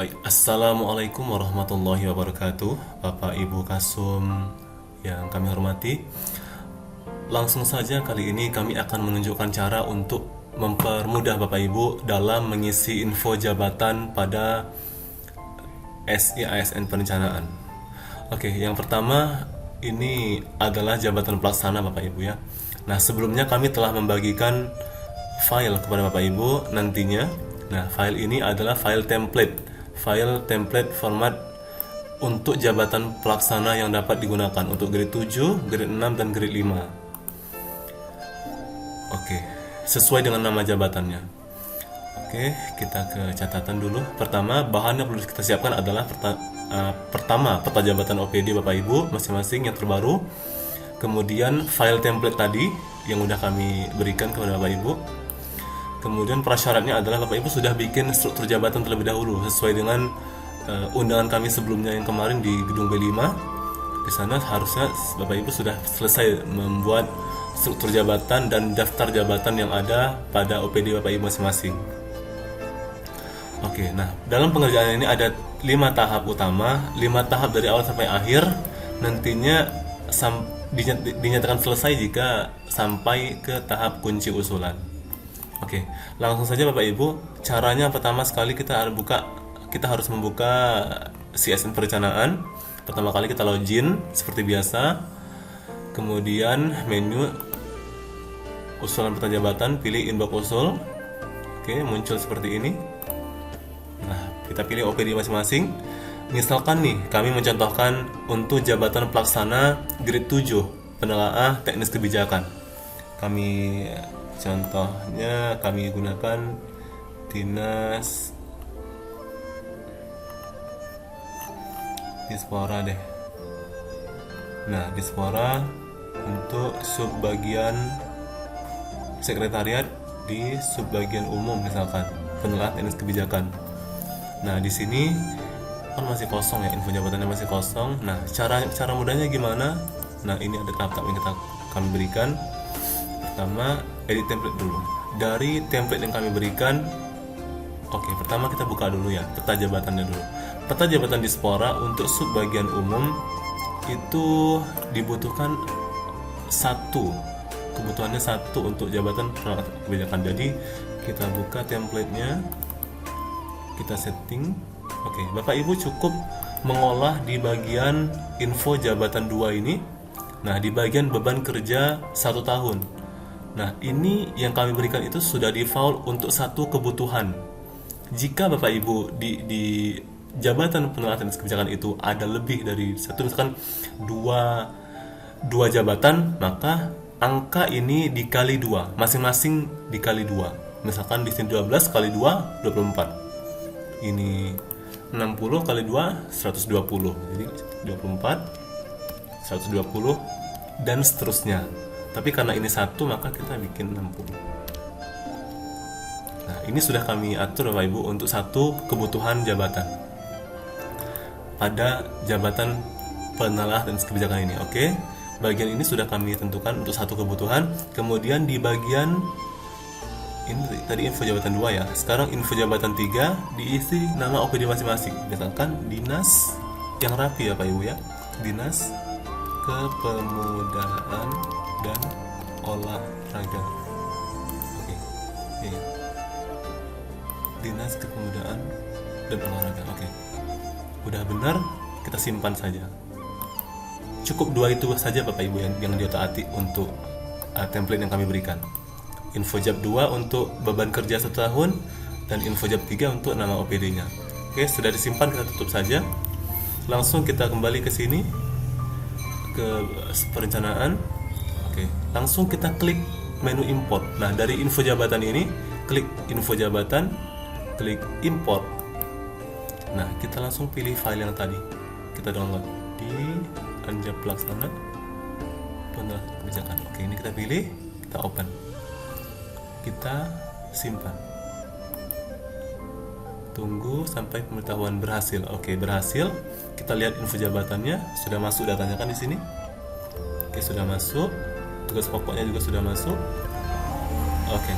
Baik, Assalamualaikum warahmatullahi wabarakatuh, Bapak Ibu Kasum yang kami hormati. Langsung saja kali ini kami akan menunjukkan cara untuk mempermudah Bapak Ibu dalam mengisi info jabatan pada SIASN perencanaan. Oke, yang pertama ini adalah jabatan pelaksana Bapak Ibu ya. Nah, sebelumnya kami telah membagikan file kepada Bapak Ibu nantinya. Nah, file ini adalah file template format untuk jabatan pelaksana yang dapat digunakan untuk grade 7, grade 6, dan grade 5. Oke, sesuai dengan nama jabatannya. Oke, kita ke catatan dulu. Pertama, bahan yang perlu kita siapkan adalah pertama, peta jabatan OPD Bapak Ibu masing-masing yang terbaru. Kemudian file template tadi yang udah kami berikan kepada Bapak Ibu. Kemudian prasyaratnya adalah Bapak Ibu sudah bikin struktur jabatan terlebih dahulu sesuai dengan undangan kami sebelumnya yang kemarin di gedung B5. Di sana harusnya Bapak Ibu sudah selesai membuat struktur jabatan dan daftar jabatan yang ada pada OPD Bapak Ibu masing-masing. Oke, nah dalam pengerjaan ini ada 5 tahap utama, 5 tahap dari awal sampai akhir. Nantinya dinyatakan selesai jika sampai ke tahap kunci usulan. Oke, langsung saja Bapak Ibu. Caranya pertama sekali kita harus membuka CSN perencanaan. Pertama kali kita login seperti biasa. Kemudian menu usulan peta jabatan, pilih inbox usul. Oke, muncul seperti ini. Nah, kita pilih OPD masing-masing. Misalkan nih, kami mencontohkan untuk jabatan pelaksana grade 7, penelaah teknis kebijakan. Contohnya kami gunakan Dinas Dispora deh. Nah, Dispora untuk subbagian sekretariat di subbagian umum misalkan penelaah teknis kebijakan. Nah, di sini kan masih kosong ya, info jabatannya masih kosong. Nah, cara mudahnya gimana? Nah, ini ada tahap-tahap yang kami berikan. Pertama, edit template dulu. Dari template yang kami berikan, oke, pertama kita buka dulu ya, peta jabatannya dulu. Peta jabatan Dispora untuk subbagian umum itu dibutuhkan kebutuhannya satu untuk jabatan penelaah kebijakan. Jadi kita buka templatenya, kita setting. Oke, Bapak Ibu cukup mengolah di bagian info jabatan 2 ini. Nah, di bagian beban kerja 1 tahun. Nah, ini yang kami berikan itu sudah default untuk satu kebutuhan. Jika Bapak Ibu di jabatan penelaah teknis kebijakan itu ada lebih dari satu, misalkan dua jabatan, maka angka ini dikali 2, masing-masing dikali 2. Misalkan di sini 12 kali 2, 24. Ini 60 kali 2, 120. Jadi 24, 120, dan seterusnya. Tapi karena ini satu, maka kita bikin 60. Nah, ini sudah kami atur Bapak Ibu untuk satu kebutuhan jabatan pada jabatan penelaah dan kebijakan ini. Oke, bagian ini sudah kami tentukan untuk satu kebutuhan. Kemudian di bagian ini tadi info jabatan 2 ya. Sekarang info jabatan 3 diisi nama OPD masing-masing. Misalkan dinas yang rapi ya Pak Ibu ya. Dinas Kepemudaan dan Olahraga. Oke. Iya. Dinas Kepemudaan dan Olahraga. Oke. Udah benar, kita simpan saja. Cukup 2 itu saja Bapak Ibu yang diotak-atik untuk template yang kami berikan. Infojab 2 untuk beban kerja 1 tahun dan infojab 3 untuk nama OPD-nya. Oke, sudah disimpan, kita tutup saja. Langsung kita kembali ke sini ke perencanaan. Oke, langsung kita klik menu import. Nah, dari info jabatan ini, klik info jabatan, klik import. Nah, kita langsung pilih file yang tadi kita download di Anja Pelaksana Penelaah Kebijakan. Oke, ini kita pilih, kita open, kita simpan, tunggu sampai pemberitahuan berhasil. Oke, berhasil. Kita lihat info jabatannya sudah masuk datanya kan di sini. Oke, sudah masuk. Tugas pokoknya juga sudah masuk. Oke,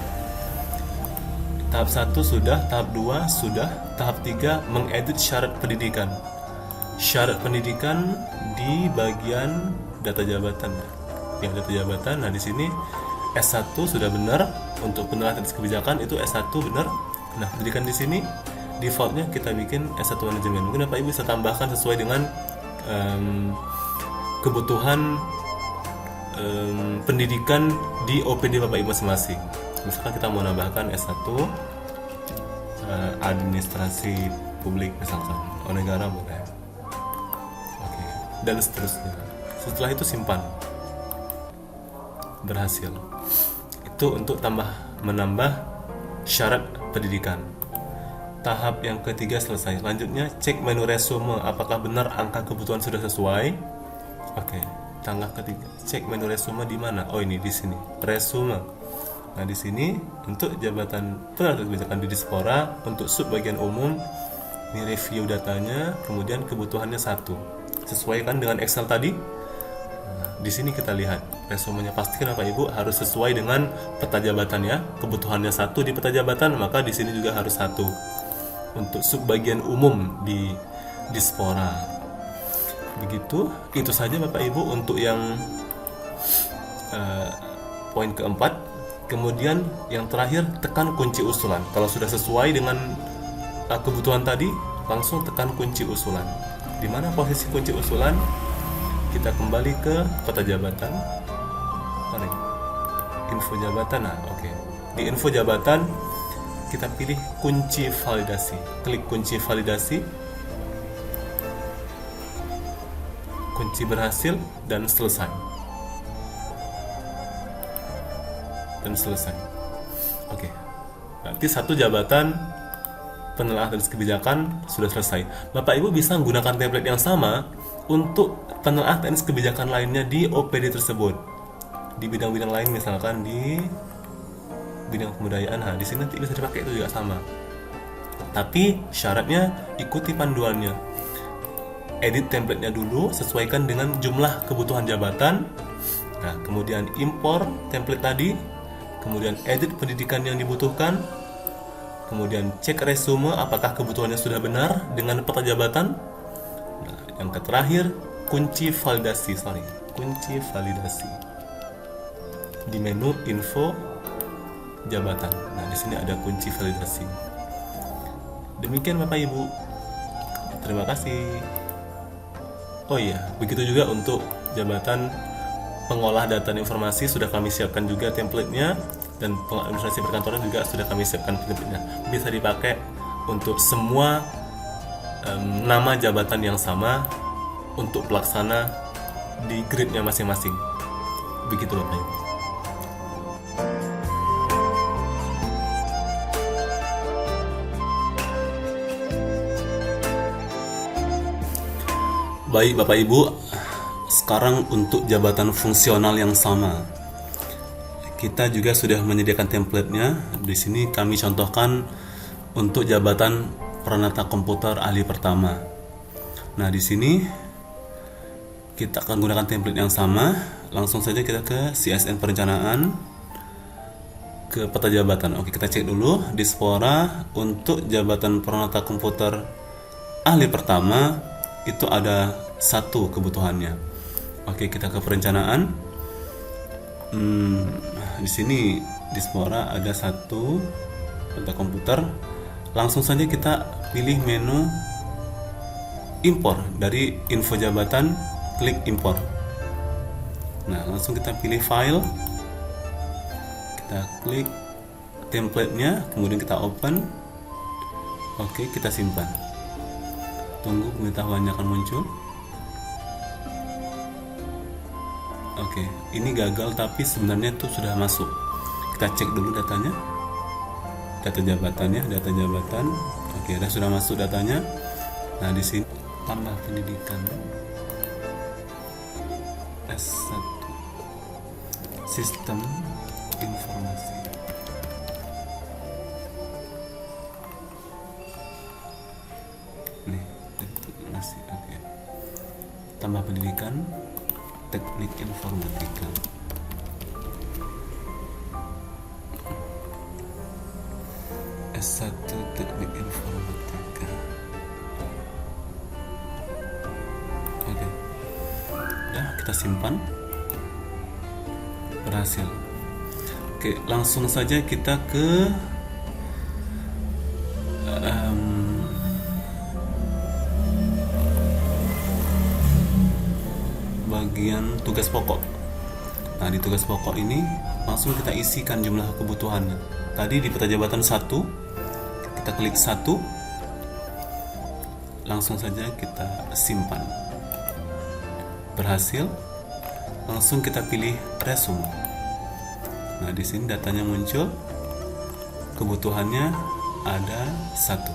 Tahap 1 sudah, tahap 2 sudah, tahap 3 mengedit syarat pendidikan. Syarat pendidikan di bagian data jabatan. Ya, data jabatan. Nah, di sini S1 sudah benar untuk penelitian teknis kebijakan, itu S1 benar. Nah, pendidikan di sini defaultnya kita bikin S1 manajemen. Mungkin Bapak Ibu bisa tambahkan sesuai dengan kebutuhan pendidikan di OPD Bapak Ibu masing-masing. Misalkan kita mau nambahkan S1 administrasi publik misalkan, negara boleh. Oke, dan seterusnya. Setelah itu simpan. Berhasil. Itu untuk menambah syarat pendidikan. Tahap yang ketiga selesai. Selanjutnya cek menu resume apakah benar angka kebutuhan sudah sesuai. Oke, tanggal ketiga. Cek menu resume di mana? Oh, ini di sini. Resume. Nah, di sini untuk jabatan penelitian kebijakan di Dispora untuk sub bagian umum ini review datanya, kemudian kebutuhannya 1. Sesuaikan dengan Excel tadi. Di sini kita lihat resumenya, pastikan Bapak Ibu harus sesuai dengan peta jabatannya. Kebutuhannya 1 di peta jabatan, maka di sini juga harus 1 untuk subbagian umum di Dispora. Begitu, itu saja Bapak Ibu untuk yang poin keempat. Kemudian yang terakhir, tekan kunci usulan. Kalau sudah sesuai dengan kebutuhan tadi, langsung tekan kunci usulan. Di mana posisi kunci usulan? Kita kembali ke peta jabatan. Info jabatan. Nah, oke. Di info jabatan kita pilih kunci validasi. Klik kunci validasi. Kunci berhasil dan selesai. Dan selesai. Oke. Berarti satu jabatan penelitian teknis kebijakan sudah selesai. Bapak Ibu bisa menggunakan template yang sama untuk penelitian teknis kebijakan lainnya di OPD tersebut. Di bidang-bidang lain, misalkan di bidang kebudayaan, nah di sini nanti bisa dipakai itu juga sama. Tapi syaratnya ikuti panduannya. Edit template-nya dulu, sesuaikan dengan jumlah kebutuhan jabatan. Nah, kemudian impor template tadi, kemudian edit pendidikan yang dibutuhkan, kemudian cek resume apakah kebutuhannya sudah benar dengan peta jabatan. Nah, yang terakhir kunci validasi, kunci validasi di menu info jabatan. Nah, di sini ada kunci validasi. Demikian Bapak Ibu. Terima kasih. Oh iya, begitu juga untuk jabatan pengolah data dan informasi sudah kami siapkan juga template-nya, dan administrasi perkantoran juga sudah kami siapkan template-nya. Bisa dipakai untuk semua nama jabatan yang sama untuk pelaksana di grade-nya masing-masing. Begitu Bapak Ibu. Baik Bapak Ibu, sekarang untuk jabatan fungsional yang sama. Kita juga sudah menyediakan template-nya. Di sini kami contohkan untuk jabatan peranata komputer ahli pertama. Nah, di sini kita akan gunakan template yang sama. Langsung saja kita ke CSN perencanaan, ke peta jabatan. Oke, kita cek dulu Dispora untuk jabatan peranata komputer ahli pertama itu ada 1 kebutuhannya. Oke, kita ke perencanaan. Di sini Dispora ada 1 peta komputer. Langsung saja kita pilih menu impor dari info jabatan, klik impor. Nah, langsung kita pilih file, kita klik template-nya, kemudian kita open. Oke, kita simpan. Tunggu pengetahuannya akan muncul. Oke, ini gagal tapi sebenarnya itu sudah masuk. Kita cek dulu datanya. Data jabatannya, data jabatan. Oke, sudah masuk datanya. Nah, di sini tambah pendidikan S1 sistem informasi. Nih, masih oke. Tambah pendidikan teknik informatika. S1 Teknik Informatika. Oke. Udah, kita simpan. Berhasil. Oke, langsung saja kita ke bagian tugas pokok. Nah, di tugas pokok ini langsung kita isikan jumlah kebutuhannya. Tadi di peta jabatan 1, kita klik 1, langsung saja kita simpan. Berhasil. Langsung kita pilih resume. Nah, di sini datanya muncul. Kebutuhannya ada 1.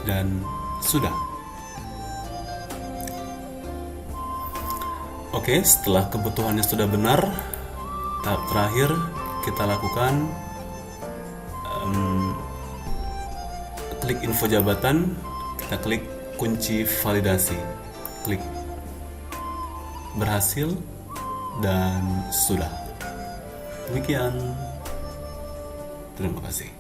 Dan sudah. Oke, setelah kebutuhannya sudah benar, tahap terakhir kita lakukan klik info jabatan, kita klik kunci validasi, klik berhasil, dan sudah. Demikian. Terima kasih.